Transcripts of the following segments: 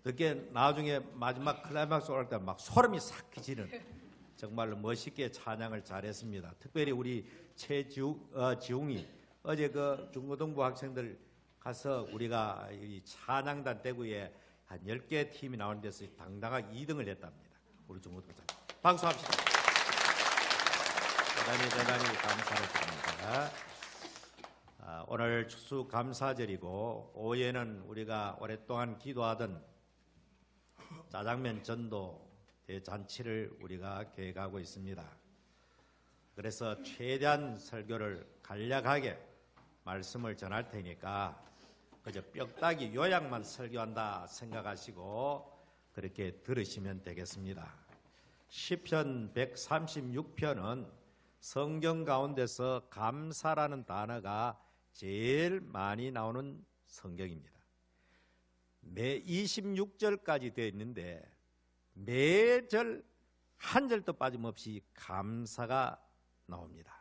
그렇게 나중에 마지막 클라이막스 올 때 막 소름이 싹 끼치는 정말로 멋있게 찬양을 잘했습니다. 특별히 우리 지웅이 어제 그 중고등부 학생들 가서 우리가 이 찬양단 대구에 한 10개 팀이 나오는 데서 당당하게 2등을 했답니다. 우리 중고등부 박수합시다. 대단히 감사를 드립니다. 오늘 추수감사절이고 오후에는 우리가 오랫동안 기도하던 짜장면 전도 대잔치를 우리가 계획하고 있습니다. 그래서 최대한 설교를 간략하게 말씀을 전할 테니까 그저 뼈다귀 요약만 설교한다 생각하시고 그렇게 들으시면 되겠습니다. 시편 136편은 성경 가운데서 감사라는 단어가 제일 많이 나오는 성경입니다. 매 26절까지 되어 있는데 매절 한 절도 빠짐없이 감사가 나옵니다.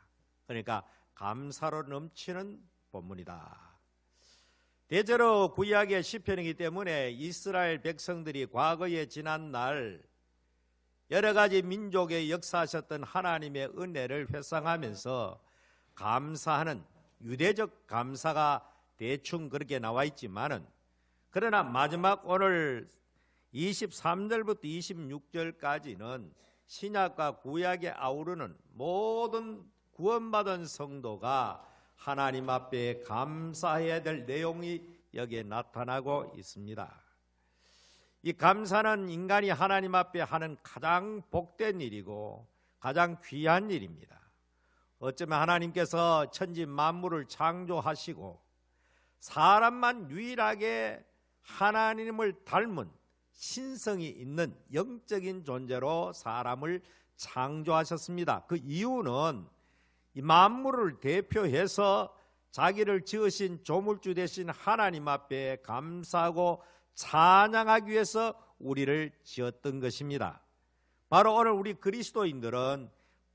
그러니까 감사로 넘치는 본문이다. 대체로 구약의 시편이기 때문에 이스라엘 백성들이 과거에 지난 날 여러 가지 민족에 역사하셨던 하나님의 은혜를 회상하면서 감사하는 유대적 감사가 대충 그렇게 나와 있지만은 그러나 마지막 오늘 23절부터 26절까지는 신약과 구약에 아우르는 모든 구원받은 성도가 하나님 앞에 감사해야 될 내용이 여기에 나타나고 있습니다. 이 감사는 인간이 하나님 앞에 하는 가장 복된 일이고 가장 귀한 일입니다. 어쩌면 하나님께서 천지 만물을 창조하시고 사람만 유일하게 하나님을 닮은 신성이 있는 영적인 존재로 사람을 창조하셨습니다. 그 이유는 이 만물을 대표해서 자기를 지으신 조물주 되신 하나님 앞에 감사하고 찬양하기 위해서 우리를 지었던 것입니다. 바로 오늘 우리 그리스도인들은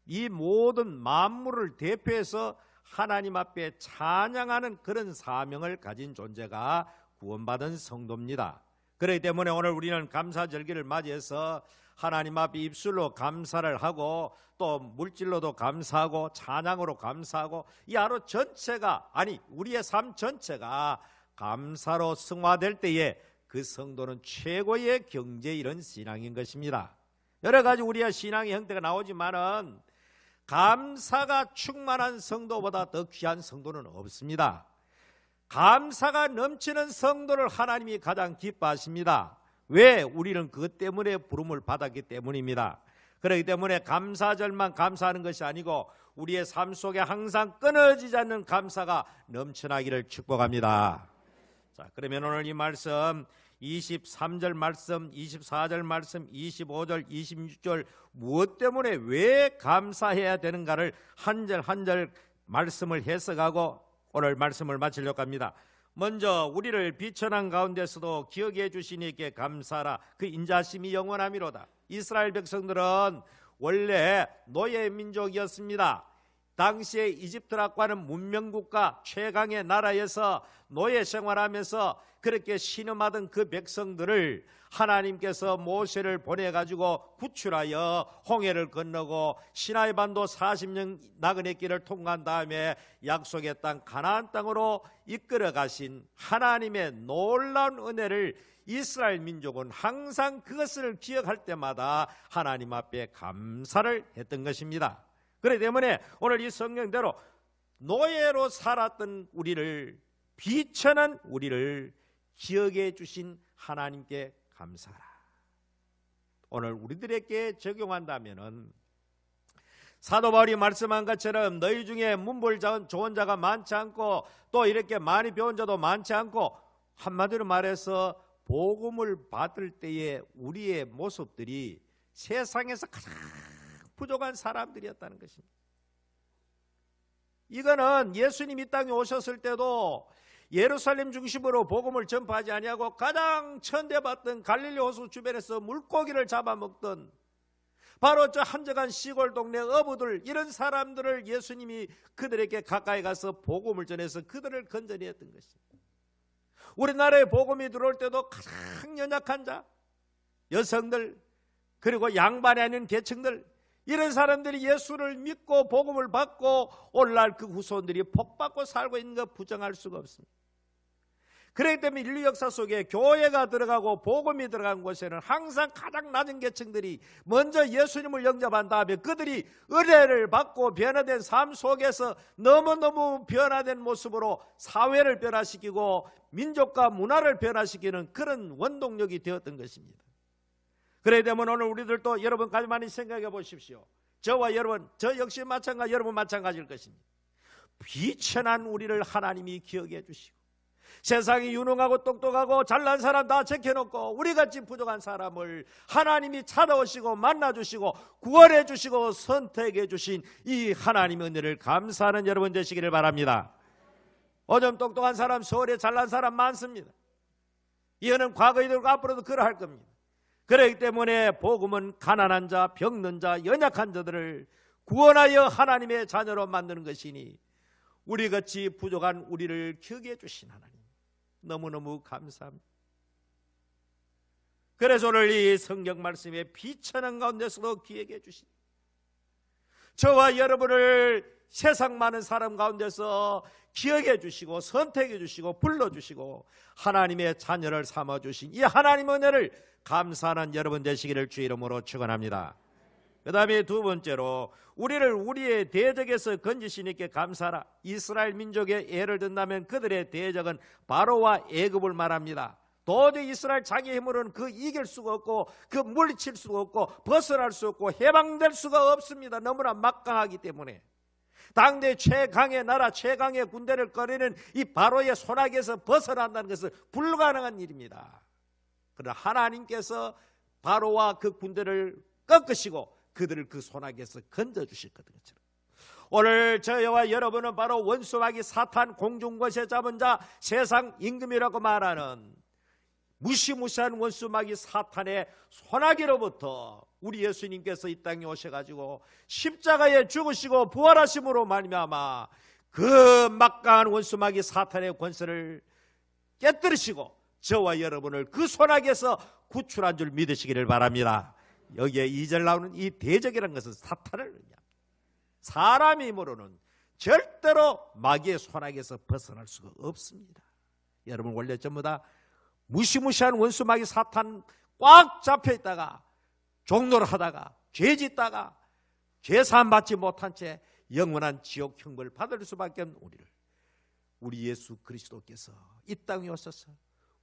이 모든 만물을 대표해서 하나님 앞에 찬양하는 그런 사명을 가진 존재가 구원받은 성도입니다. 그렇기 때문에 오늘 우리는 감사절기를 맞이해서 하나님 앞에 입술로 감사를 하고 또 물질로도 감사하고 찬양으로 감사하고 이 하루 전체가 아니 우리의 삶 전체가 감사로 승화될 때에 그 성도는 최고의 경제 이런 신앙인 것입니다. 여러 가지 우리의 신앙의 형태가 나오지만은 감사가 충만한 성도보다 더 귀한 성도는 없습니다. 감사가 넘치는 성도를 하나님이 가장 기뻐하십니다. 왜? 우리는 그것 때문에 부름을 받았기 때문입니다. 그렇기 때문에 감사절만 감사하는 것이 아니고 우리의 삶 속에 항상 끊어지지 않는 감사가 넘쳐나기를 축복합니다. 자, 그러면 오늘 이 말씀 23절 말씀, 24절 말씀, 25절, 26절 무엇 때문에 왜 감사해야 되는가를 한 절 한 절 말씀을 해석하고 오늘 말씀을 마치려고 합니다. 먼저 우리를 비천한 가운데서도 기억해 주시니 이께 감사하라. 그 인자심이 영원함이로다. 이스라엘 백성들은 원래 노예 민족이었습니다. 당시에 이집트라고 는 문명국가 최강의 나라에서 노예 생활하면서 그렇게 신음하던 그 백성들을 하나님께서 모세를 보내가지고 구출하여 홍해를 건너고 시나이 반도 40년 나그네 길을 통과한 다음에 약속의 땅 가나안 땅으로 이끌어 가신 하나님의 놀라운 은혜를 이스라엘 민족은 항상 그것을 기억할 때마다 하나님 앞에 감사를 했던 것입니다. 그렇기 때문에 오늘 이 성경대로 노예로 살았던 우리를 비천한 우리를 기억해 주신 하나님께 감사하라. 오늘 우리들에게 적용한다면은 사도 바울이 말씀한 것처럼 너희 중에 문벌 좋은 자가 많지 않고 또 이렇게 많이 배운 자도 많지 않고 한마디로 말해서 복음을 받을 때에 우리의 모습들이 세상에서 가장 부족한 사람들이었다는 것입니다. 이거는 예수님 이 땅에 오셨을 때도 예루살렘 중심으로 복음을 전파하지 아니하고 가장 천대받던 갈릴리 호수 주변에서 물고기를 잡아먹던 바로 저 한적한 시골 동네 어부들 이런 사람들을 예수님이 그들에게 가까이 가서 복음을 전해서 그들을 건져내었던 것입니다. 우리나라에 복음이 들어올 때도 가장 연약한 자, 여성들, 그리고 양반이 아닌 계층들, 이런 사람들이 예수를 믿고 복음을 받고 오늘날 그 후손들이 복받고 살고 있는 것 부정할 수가 없습니다. 그렇기 때문에 인류 역사 속에 교회가 들어가고 복음이 들어간 곳에는 항상 가장 낮은 계층들이 먼저 예수님을 영접한 다음에 그들이 은혜를 받고 변화된 삶 속에서 너무너무 변화된 모습으로 사회를 변화시키고 민족과 문화를 변화시키는 그런 원동력이 되었던 것입니다. 그렇기 때문에 오늘 우리들도 여러분 가만히 생각해 보십시오. 저와 여러분, 저 역시 마찬가지, 여러분 마찬가지일 것입니다. 비천한 우리를 하나님이 기억해 주시고 세상이 유능하고 똑똑하고 잘난 사람 다 제껴놓고 우리같이 부족한 사람을 하나님이 찾아오시고 만나주시고 구원해 주시고 선택해 주신 이 하나님의 은혜를 감사하는 여러분 되시기를 바랍니다. 어좀 똑똑한 사람, 서울에 잘난 사람 많습니다. 이거는 과거이들고 앞으로도 그러할 겁니다. 그렇기 때문에 복음은 가난한 자, 병든 자, 연약한 자들을 구원하여 하나님의 자녀로 만드는 것이니 우리같이 부족한 우리를 기억해 주신 하나님 너무너무 감사합니다. 그래서 오늘 이 성경 말씀에 비천한 가운데서도 기억해 주신 저와 여러분을 세상 많은 사람 가운데서 기억해 주시고 선택해 주시고 불러주시고 하나님의 자녀를 삼아주신 이 하나님의 은혜를 감사하는 여러분 되시기를 주 이름으로 축원합니다. 그 다음에 두 번째로 우리를 우리의 대적에서 건지시니께 감사하라. 이스라엘 민족의 예를 든다면 그들의 대적은 바로와 애굽을 말합니다. 도저히 이스라엘 자기 힘으로는 그 이길 수가 없고 그 물리칠 수가 없고 벗어날 수 없고 해방될 수가 없습니다. 너무나 막강하기 때문에 당대 최강의 나라 최강의 군대를 거리는 이 바로의 손아귀에서 벗어난다는 것은 불가능한 일입니다. 그러나 하나님께서 바로와 그 군대를 꺾으시고 그들을 그 손아귀에서 건져주실 것처럼 오늘 저와 여러분은 바로 원수마귀 사탄 공중권세 잡은 자 세상 임금이라고 말하는 무시무시한 원수마귀 사탄의 손아귀로부터 우리 예수님께서 이 땅에 오셔가지고 십자가에 죽으시고 부활하심으로 말미암아 그 막강한 원수마귀 사탄의 권세를 깨뜨리시고 저와 여러분을 그 손아귀에서 구출한 줄 믿으시기를 바랍니다. 여기에 2절 나오는 이 대적이라는 것은 사탄을 의미합니다. 사람의 힘으로는 절대로 마귀의 손아귀에서 벗어날 수가 없습니다. 여러분 원래 전부 다 무시무시한 원수 마귀 사탄 꽉 잡혀있다가 종노를 하다가 죄짓다가 죄사함 받지 못한 채 영원한 지옥 형벌을 받을 수밖에 없는 우리를 우리 예수 그리스도께서 이 땅에 오셔서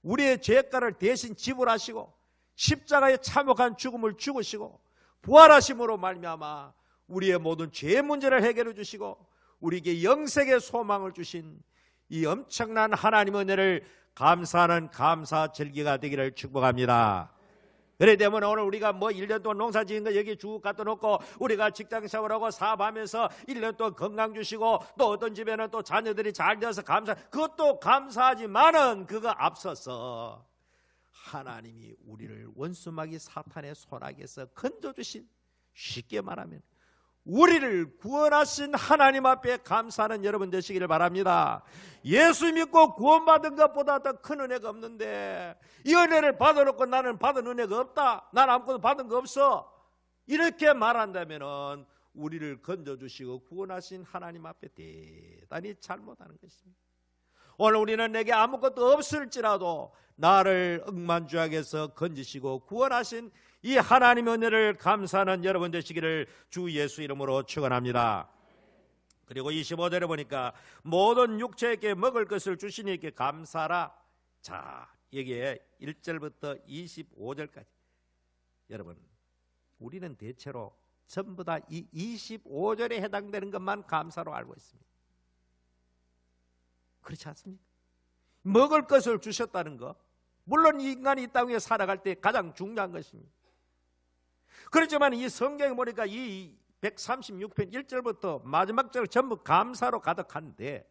우리의 죄가를 대신 지불하시고 십자가에 참혹한 죽음을 죽으시고 부활하심으로 말미암아 우리의 모든 죄 문제를 해결해 주시고 우리에게 영생의 소망을 주신 이 엄청난 하나님의 은혜를 감사하는 감사 절기가 되기를 축복합니다. 그래 때문에 오늘 우리가 뭐 1년 동안 농사 지은 거 여기 쭉 갖다 놓고 우리가 직장 생활하고 사업하면서 1년 동안 건강 주시고 또 어떤 집에는 또 자녀들이 잘 되어서 그것도 감사하지만은 그거 앞서서 하나님이 우리를 원수마귀 사탄의 손아귀에서 건져주신 쉽게 말하면 우리를 구원하신 하나님 앞에 감사하는 여러분 되시기를 바랍니다. 예수 믿고 구원받은 것보다 더 큰 은혜가 없는데 이 은혜를 받아놓고 나는 받은 은혜가 없다, 난 아무것도 받은 거 없어, 이렇게 말한다면 우리를 건져주시고 구원하신 하나님 앞에 대단히 잘못하는 것입니다. 오늘 우리는 내게 아무것도 없을지라도 나를 억만주약에서 건지시고 구원하신 이 하나님의 은혜를 감사하는 여러분 되시기를 주 예수 이름으로 축원합니다. 그리고 25절에 보니까 모든 육체에게 먹을 것을 주시니께 감사하라. 자, 여기에 1절부터 25절까지 여러분 우리는 대체로 전부 다 이 25절에 해당되는 것만 감사로 알고 있습니다. 그렇지 않습니까? 먹을 것을 주셨다는 것, 물론 이 인간이 이 땅 위에 살아갈 때 가장 중요한 것입니다. 그렇지만 이 성경에 보니까 이 136편 1절부터 마지막 절 전부 감사로 가득한데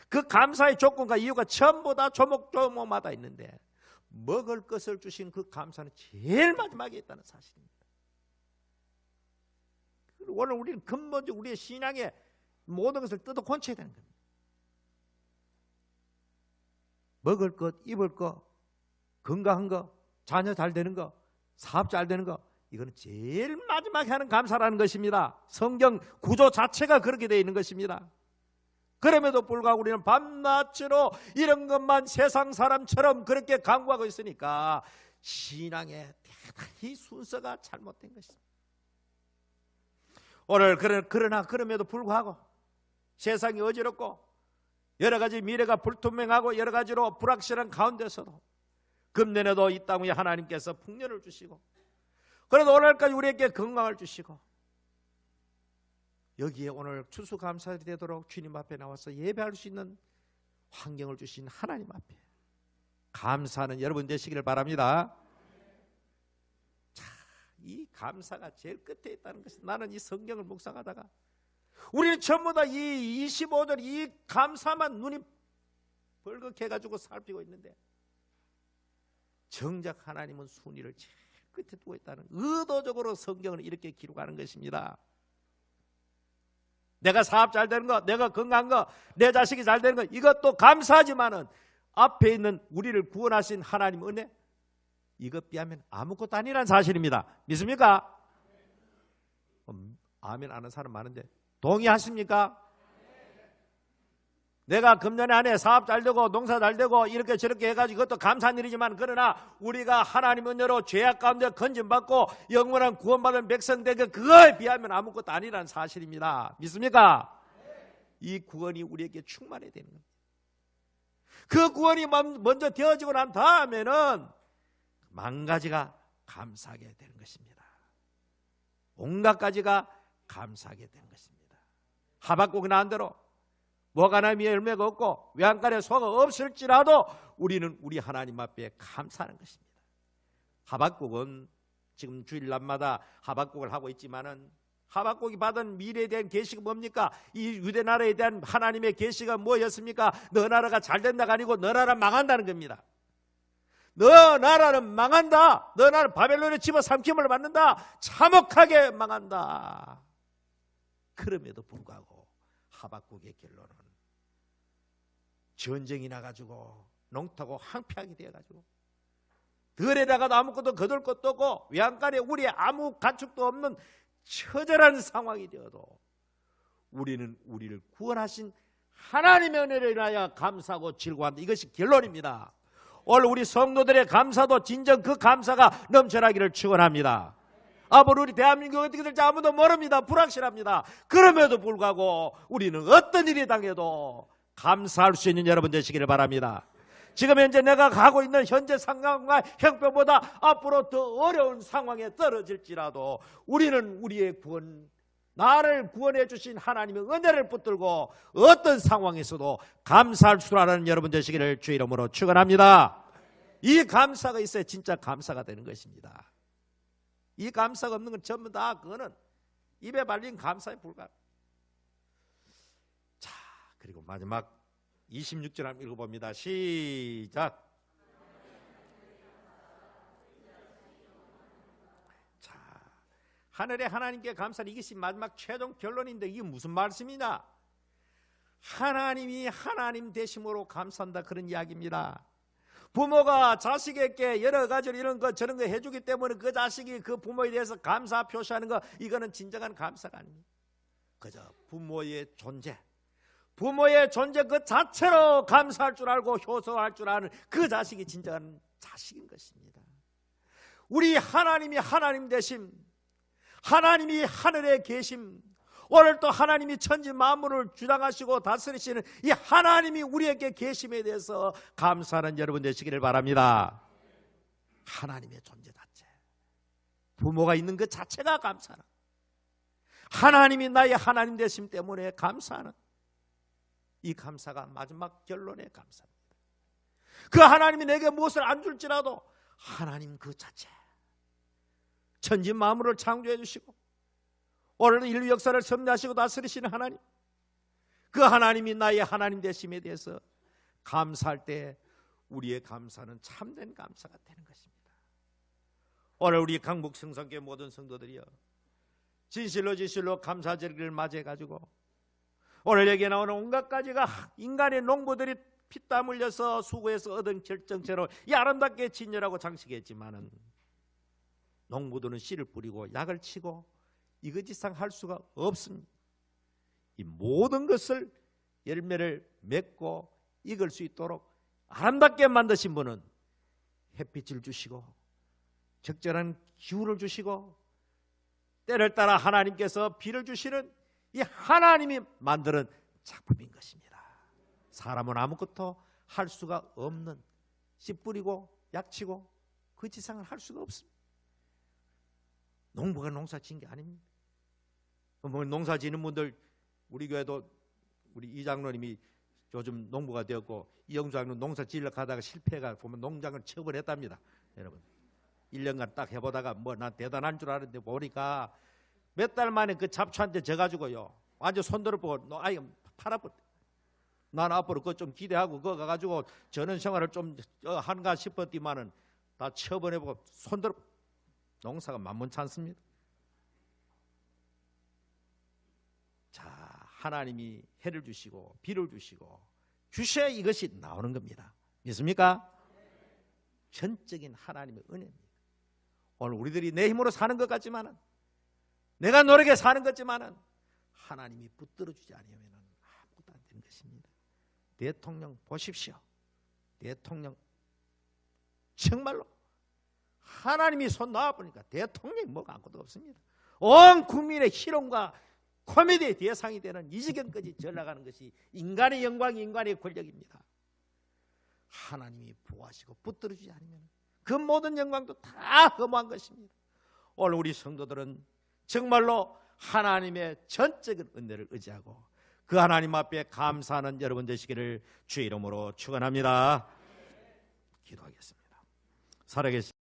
그 감사의 조건과 이유가 전부 다 조목조목마다 있는데 먹을 것을 주신 그 감사는 제일 마지막에 있다는 사실입니다. 오늘 우리는 근본적으로 우리의 신앙의 모든 것을 뜯어 고쳐야 되는 겁니다. 먹을 것, 입을 것, 건강한 거, 자녀 잘 되는 거, 사업 잘 되는 거, 이거는 제일 마지막에 하는 감사라는 것입니다. 성경 구조 자체가 그렇게 되어 있는 것입니다. 그럼에도 불구하고 우리는 밤낮으로 이런 것만 세상 사람처럼 그렇게 강구하고 있으니까 신앙의 대단히 순서가 잘못된 것입니다. 오늘 그러나 그럼에도 불구하고 세상이 어지럽고 여러 가지 미래가 불투명하고 여러 가지로 불확실한 가운데서도 금년에도 이 땅 위에 하나님께서 풍년을 주시고 그래도 오늘까지 우리에게 건강을 주시고 여기에 오늘 추수감사절이 되도록 주님 앞에 나와서 예배할 수 있는 환경을 주신 하나님 앞에 감사하는 여러분 되시기를 바랍니다. 자, 이 감사가 제일 끝에 있다는 것이 나는 이 성경을 묵상하다가 우리는 전부 다 이 25절 이 감사만 눈이 벌겋해가지고 살피고 있는데 정작 하나님은 순위를 제일 끝에 두고 있다는 의도적으로 성경을 이렇게 기록하는 것입니다. 내가 사업 잘 되는 거, 내가 건강한 거, 내 자식이 잘 되는 거 이것도 감사하지만은 앞에 있는 우리를 구원하신 하나님 은혜 이것 비하면 아무것도 아니라는 사실입니다. 믿습니까? 아멘 아는 사람 많은데 동의하십니까? 내가 금년 안에 사업 잘 되고 농사 잘 되고 이렇게 저렇게 해가지고 이것도 감사한 일이지만 그러나 우리가 하나님 은혜로 죄악 가운데 건진받고 영원한 구원받은 백성 되게 그거에 비하면 아무것도 아니라는 사실입니다. 믿습니까? 이 구원이 우리에게 충만해야 되는 겁니다. 그 구원이 먼저 되어지고 난 다음에는 만 가지가 감사하게 되는 것입니다. 온갖 가지가 감사하게 되는 것입니다. 하박국이 나온 대로 뭐가 나면 열매가 없고 외양간에 소가 없을지라도 우리는 우리 하나님 앞에 감사하는 것입니다. 하박국은 지금 주일날마다 하박국을 하고 있지만은 하박국이 받은 미래에 대한 계시가 뭡니까? 이 유대 나라에 대한 하나님의 계시가 뭐였습니까? 너 나라가 잘 된다가 아니고 너 나라 망한다는 겁니다. 너 나라는 망한다. 너 나라 바벨론에 집어삼킴을 받는다. 참혹하게 망한다. 그럼에도 불구하고 하박국의 결론은 전쟁이 나가지고 농타고 황폐하게 되어가지고 들에다가도 아무것도 거둘 것도 없고 외양간에 우리의 아무 가축도 없는 처절한 상황이 되어도 우리는 우리를 구원하신 하나님의 은혜를 인하여 감사하고 즐거워한다. 이것이 결론입니다. 오늘 우리 성도들의 감사도 진정 그 감사가 넘쳐나기를 축원합니다. 앞으로 우리 대한민국이 어떻게 될지 아무도 모릅니다. 불확실합니다. 그럼에도 불구하고 우리는 어떤 일이 당해도 감사할 수 있는 여러분 되시기를 바랍니다. 지금 현재 내가 가고 있는 현재 상황과 형편보다 앞으로 더 어려운 상황에 떨어질지라도 우리는 우리의 구원, 나를 구원해 주신 하나님의 은혜를 붙들고 어떤 상황에서도 감사할 줄 아는 여러분 되시기를 주의 이름으로 축원합니다. 이 감사가 있어야 진짜 감사가 되는 것입니다. 이 감사가 없는 건 전부 다 그거는 입에 발린 감사에 불과합니다. 자, 그리고 마지막 26절 한번 읽어봅니다. 시작. 자, 하늘의 하나님께 감사는 이것이 마지막 최종 결론인데 이게 무슨 말씀이냐? 하나님이 하나님 되심으로 감사한다 그런 이야기입니다. 부모가 자식에게 여러 가지로 이런 거 저런 거 해주기 때문에 그 자식이 그 부모에 대해서 감사 표시하는 거 이거는 진정한 감사가 아닙니다. 그저 부모의 존재 그 자체로 감사할 줄 알고 효소할 줄 아는 그 자식이 진정한 자식인 것입니다. 우리 하나님이 하나님 되심, 하나님이 하늘에 계심, 오늘 또 하나님이 천지 만물을 주장하시고 다스리시는 이 하나님이 우리에게 계심에 대해서 감사하는 여러분 되시기를 바랍니다. 하나님의 존재 자체, 부모가 있는 그 자체가 감사하는, 하나님이 나의 하나님 되심 때문에 감사하는 이 감사가 마지막 결론의 감사입니다. 그 하나님이 내게 무엇을 안 줄지라도 하나님 그 자체, 천지 만물을 창조해 주시고 오늘도 인류 역사를 섭리하시고 다스리시는 하나님, 그 하나님이 나의 하나님 되심에 대해서 감사할 때 우리의 감사는 참된 감사가 되는 것입니다. 오늘 우리 강북 성산교회 모든 성도들이여 진실로 감사절기를 맞이해가지고 오늘 여기에 나오는 온갖 가지가 인간의 농부들이 피땀 흘려서 수고해서 얻은 결정체로 이 아름답게 진열하고 장식했지만은 농부들은 씨를 뿌리고 약을 치고 이것이상 할 수가 없습니다. 이 모든 것을 열매를 맺고 익을 수 있도록 아름답게 만드신 분은 햇빛을 주시고 적절한 기후를 주시고 때를 따라 하나님께서 비를 주시는 이 하나님이 만드는 작품인 것입니다. 사람은 아무것도 할 수가 없는, 씨 뿌리고 약치고 그 지상을 할 수가 없습니다. 농부가 농사 지은 게 아닙니다. 뭐 농사 지는 분들, 우리 교회도 우리 이 장로님이 요즘 농부가 되었고 이영주 장로 농사 지으려고 하다가 실패해가 보면 농장을 처분했답니다. 여러분 1년간 딱 해보다가 뭐 난 대단한 줄 알았는데 보니까 몇 달 만에 그 잡초한테 져가지고요 완전 손들어보고 아이 팔아버려. 난 앞으로 그거 좀 기대하고 그거 가가지고 전원 생활을 좀 한가 싶었지만은 다 처분해보고 손들어. 농사가 만만치 않습니다. 자, 하나님이 해를 주시고 비를 주시고 주셔야 이것이 나오는 겁니다. 믿습니까? 전적인 하나님의 은혜입니다. 오늘 우리들이 내 힘으로 사는 것 같지만은 내가 노력해 사는 것 같지만은 하나님이 붙들어 주지 않으면 아무것도 안 되는 것입니다. 대통령 보십시오. 대통령 정말로 하나님이 손 놔보니까 대통령이 뭐가 아무것도 없습니다. 온 국민의 희롱과 코미디의 대상이 되는 이 지경까지 전락하는 것이 인간의 영광이 인간의 권력입니다. 하나님이 보호하시고 붙들어주지 않으면 그 모든 영광도 다 허무한 것입니다. 오늘 우리 성도들은 정말로 하나님의 전적인 은혜를 의지하고 그 하나님 앞에 감사하는 여러분 되시기를 주의 이름으로 축원합니다. 기도하겠습니다. 살아계신